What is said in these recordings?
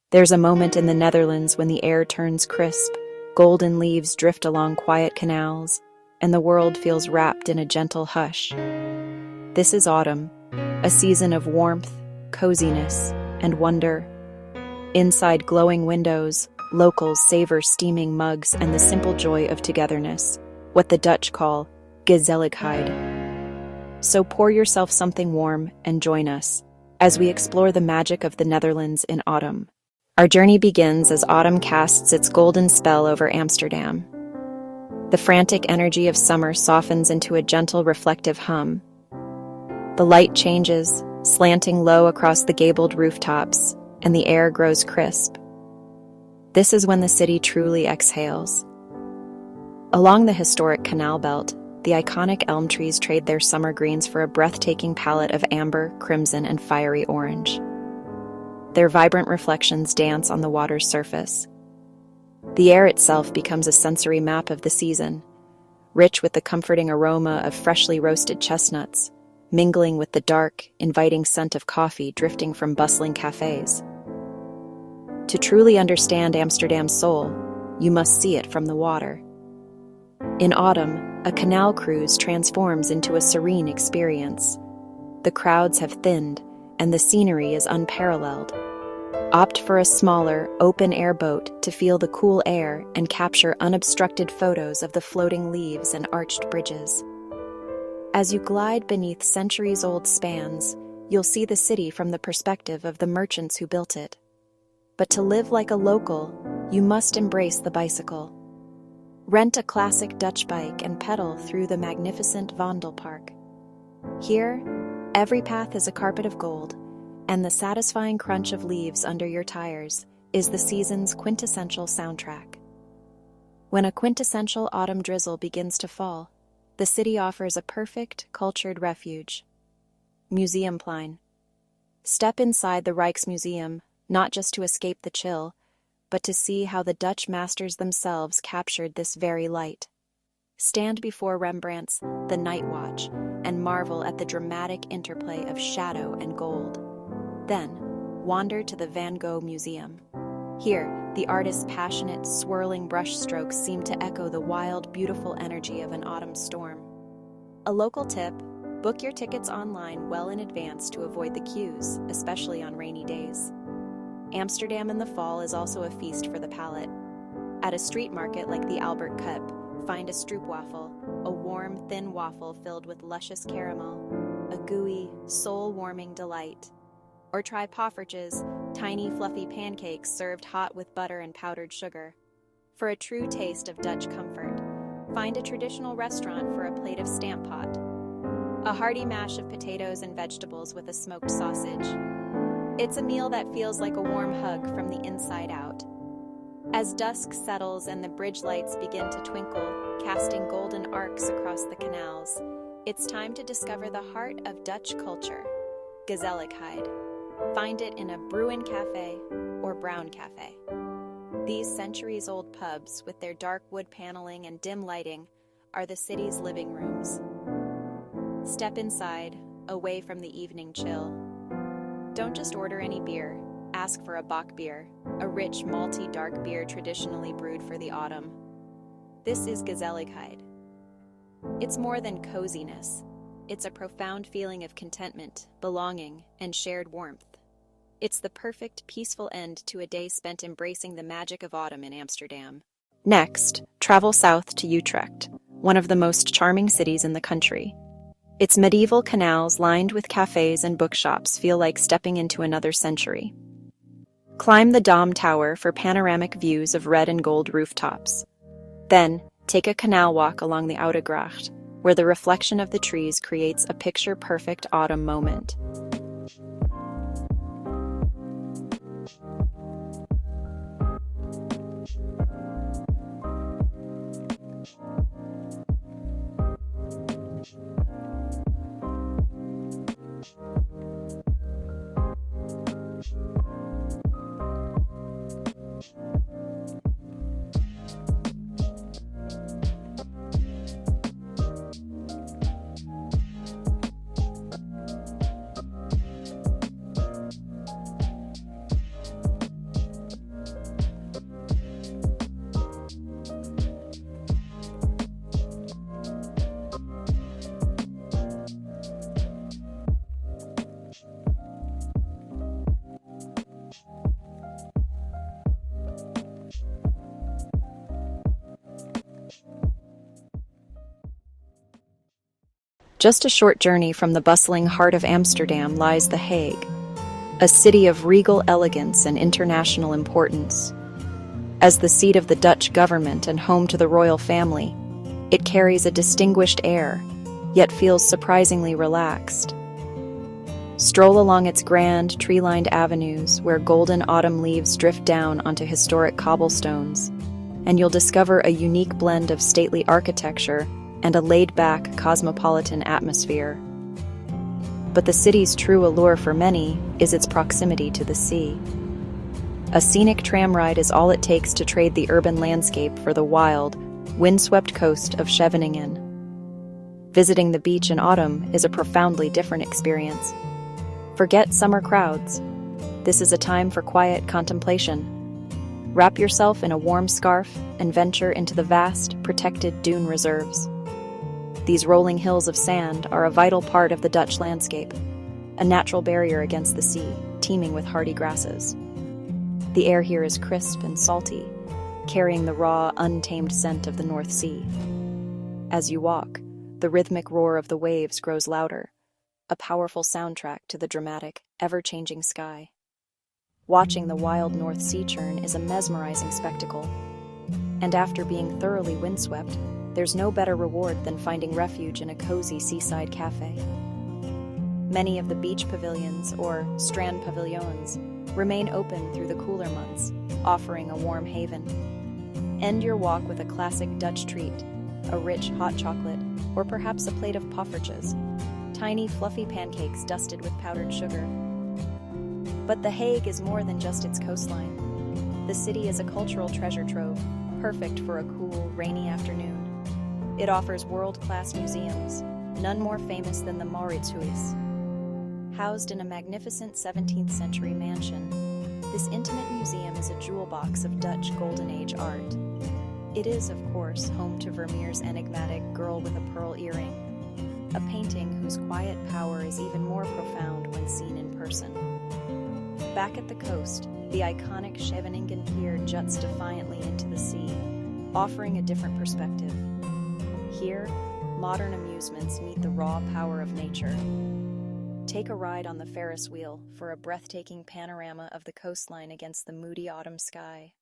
There's a moment in the Netherlands when the air turns crisp, golden leaves drift along quiet canals, and the world feels wrapped in a gentle hush. This is autumn, a season of warmth, coziness, and wonder. Inside glowing windows, locals savor steaming mugs and the simple joy of togetherness, what the Dutch call gezelligheid. So pour yourself something warm and join us as we explore the magic of the Netherlands in autumn. Our journey begins as autumn casts its golden spell over Amsterdam. The frantic energy of summer softens into a gentle, reflective hum. The light changes, slanting low across the gabled rooftops, and the air grows crisp. This is when the city truly exhales. Along the historic canal belt, the iconic elm trees trade their summer greens for a breathtaking palette of amber, crimson, and fiery orange. Their vibrant reflections dance on the water's surface. The air itself becomes a sensory map of the season, rich with the comforting aroma of freshly roasted chestnuts, mingling with the dark, inviting scent of coffee drifting from bustling cafés. To truly understand Amsterdam's soul, you must see it from the water. In autumn, a canal cruise transforms into a serene experience. The crowds have thinned, and the scenery is unparalleled. Opt for a smaller, open-air boat to feel the cool air and capture unobstructed photos of the floating leaves and arched bridges. As you glide beneath centuries-old spans, you'll see the city from the perspective of the merchants who built it. But to live like a local, you must embrace the bicycle. Rent a classic Dutch bike and pedal through the magnificent Vondelpark. Here, every path is a carpet of gold, and the satisfying crunch of leaves under your tires is the season's quintessential soundtrack. When a quintessential autumn drizzle begins to fall, the city offers a perfect, cultured refuge. Museumplein. Step inside the Rijksmuseum, not just to escape the chill, but to see how the Dutch masters themselves captured this very light. Stand before Rembrandt's The Night Watch and marvel at the dramatic interplay of shadow and gold. Then, wander to the Van Gogh Museum. Here, the artist's passionate, swirling brushstrokes seem to echo the wild, beautiful energy of an autumn storm. A local tip: book your tickets online well in advance to avoid the queues, especially on rainy days. Amsterdam in the fall is also a feast for the palate. At a street market like the Albert Cup, find a stroopwafel, a warm, thin waffle filled with luscious caramel, a gooey, soul-warming delight. Or try poffertjes, tiny, fluffy pancakes served hot with butter and powdered sugar. For a true taste of Dutch comfort, find a traditional restaurant for a plate of stamppot, a hearty mash of potatoes and vegetables with a smoked sausage. It's a meal that feels like a warm hug from the inside out. As dusk settles and the bridge lights begin to twinkle, casting golden arcs across the canals, it's time to discover the heart of Dutch culture, gezelligheid. Find it in a Bruin Cafe or Brown Cafe. These centuries-old pubs, with their dark wood paneling and dim lighting, are the city's living rooms. Step inside, away from the evening chill. Don't just order any beer. Ask for a bock beer, a rich, malty dark beer traditionally brewed for the autumn. This is gezelligheid. It's more than coziness. It's a profound feeling of contentment, belonging, and shared warmth. It's the perfect, peaceful end to a day spent embracing the magic of autumn in Amsterdam. Next, travel south to Utrecht, one of the most charming cities in the country. Its medieval canals lined with cafes and bookshops feel like stepping into another century. Climb the Dom Tower for panoramic views of red and gold rooftops. Then, take a canal walk along the Oude Gracht, where the reflection of the trees creates a picture-perfect autumn moment. Just a short journey from the bustling heart of Amsterdam lies The Hague, a city of regal elegance and international importance. As the seat of the Dutch government and home to the royal family, it carries a distinguished air, yet feels surprisingly relaxed. Stroll along its grand, tree-lined avenues where golden autumn leaves drift down onto historic cobblestones, and you'll discover a unique blend of stately architecture and a laid-back, cosmopolitan atmosphere. But the city's true allure for many is its proximity to the sea. A scenic tram ride is all it takes to trade the urban landscape for the wild, windswept coast of Scheveningen. Visiting the beach in autumn is a profoundly different experience. Forget summer crowds. This is a time for quiet contemplation. Wrap yourself in a warm scarf and venture into the vast, protected dune reserves. These rolling hills of sand are a vital part of the Dutch landscape, a natural barrier against the sea, teeming with hardy grasses. The air here is crisp and salty, carrying the raw, untamed scent of the North Sea. As you walk, the rhythmic roar of the waves grows louder, a powerful soundtrack to the dramatic, ever-changing sky. Watching the wild North Sea churn is a mesmerizing spectacle, and after being thoroughly windswept, there's no better reward than finding refuge in a cozy seaside cafe. Many of the beach pavilions, or strand pavilions, remain open through the cooler months, offering a warm haven. End your walk with a classic Dutch treat, a rich hot chocolate, or perhaps a plate of poffertjes, tiny fluffy pancakes dusted with powdered sugar. But The Hague is more than just its coastline. The city is a cultural treasure trove, perfect for a cool, rainy afternoon. It offers world-class museums, none more famous than the Mauritshuis. Housed in a magnificent 17th century mansion, this intimate museum is a jewel box of Dutch Golden Age art. It is, of course, home to Vermeer's enigmatic Girl with a Pearl Earring, a painting whose quiet power is even more profound when seen in person. Back at the coast, the iconic Scheveningen pier juts defiantly into the sea, offering a different perspective. Here, modern amusements meet the raw power of nature. Take a ride on the Ferris wheel for a breathtaking panorama of the coastline against the moody autumn sky,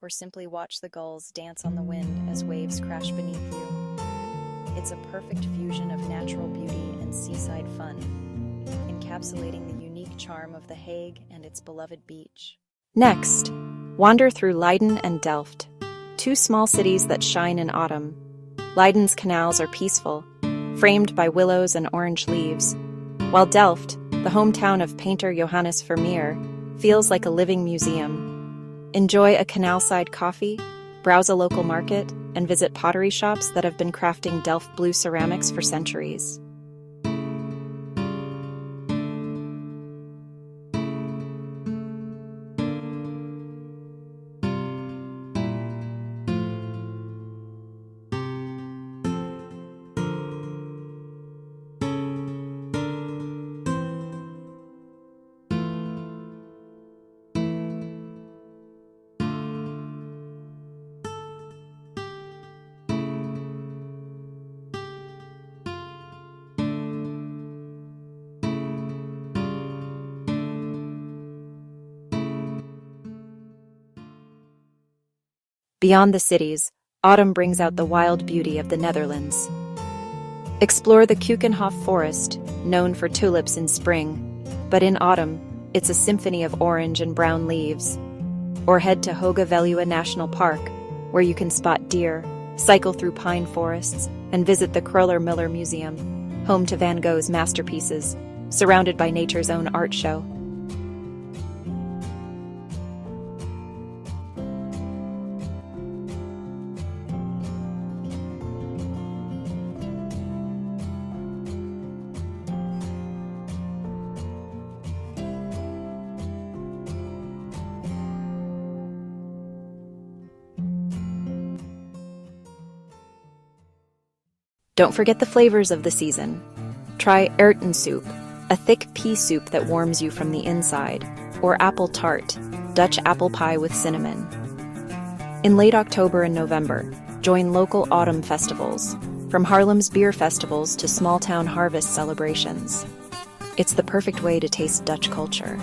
or simply watch the gulls dance on the wind as waves crash beneath you. It's a perfect fusion of natural beauty and seaside fun, encapsulating the unique charm of The Hague and its beloved beach. Next, wander through Leiden and Delft, two small cities that shine in autumn. Leiden's canals are peaceful, framed by willows and orange leaves, while Delft, the hometown of painter Johannes Vermeer, feels like a living museum. Enjoy a canal-side coffee, browse a local market, and visit pottery shops that have been crafting Delft blue ceramics for centuries. Beyond the cities, autumn brings out the wild beauty of the Netherlands. Explore the KEUKENHOF forest, known for tulips in spring, but in autumn, it's a symphony of orange and brown leaves. Or head to Hague Veluwe National Park, where you can spot deer, cycle through pine forests, and visit the Kröller-Müller Museum, home to Van Gogh's masterpieces, surrounded by nature's own art show. Don't forget the flavors of the season. Try soup, a thick pea soup that warms you from the inside, or apple tart, Dutch apple pie with cinnamon. In late October and November, join local autumn festivals, From Haarlem's beer festivals to small-town harvest celebrations. It's the perfect way to taste Dutch culture.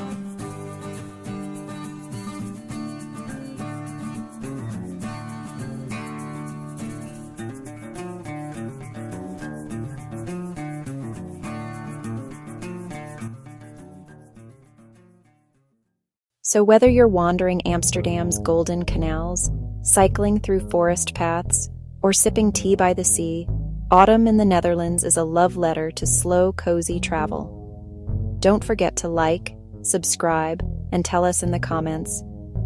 So whether you're wandering Amsterdam's golden canals, cycling through forest paths, or sipping tea by the sea, autumn in the Netherlands is a love letter to slow, cozy travel. Don't forget to like, subscribe, and tell us in the comments,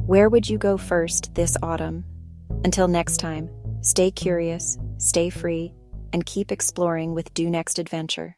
where would you go first this autumn? Until next time, stay curious, stay free, and keep exploring with Do Next Adventure.